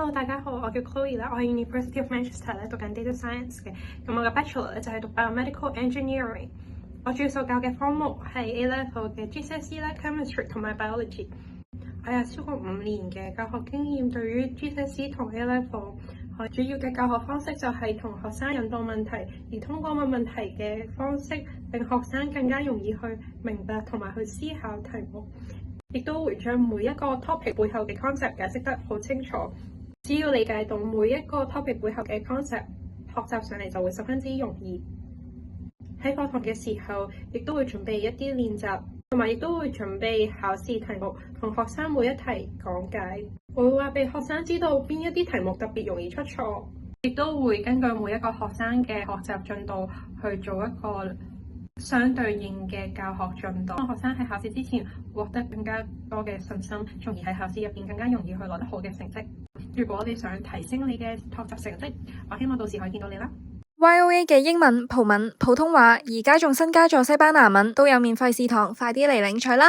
Hello，大家好，我叫 Chloe 啦，我喺 University of Manchester 咧讀緊 Data Science 嘅，咁我嘅 Bachelor 咧就係讀 Biomedical Engineering。我主要所教嘅科目係 A Level 嘅 GCSE 啦、Chemistry 同埋 Biology。我有超過5年嘅教學經驗，對於 GCSE 同 A Level，我主要嘅教學方式就係同學生引導問題，而通過問問題嘅方式，令學生更加容易去明白同埋去思考題目。亦都會將每一個 topic 背後嘅 concept 解釋得好清楚。只要理解到每一個 topic 背後嘅 concept， 學習上嚟就會十分之容易。喺課堂嘅時候，亦都會準備一啲練習，同埋亦都會準備考試題目，同學生每一題講解。我會話俾學生知道邊一啲題目特別容易出錯，亦都會根據每一個學生嘅學習進度去做一個相對應嘅教學進度，學生喺考試之前獲得更加多嘅信心，從而喺考試入邊更加容易去攞得好嘅成績。如果你想提升你嘅學習成績，我希望到時可以見到你啦。YOA 嘅英文、葡文、普通話，而家仲新加咗西班牙文，都有免費試堂，快啲嚟領取啦！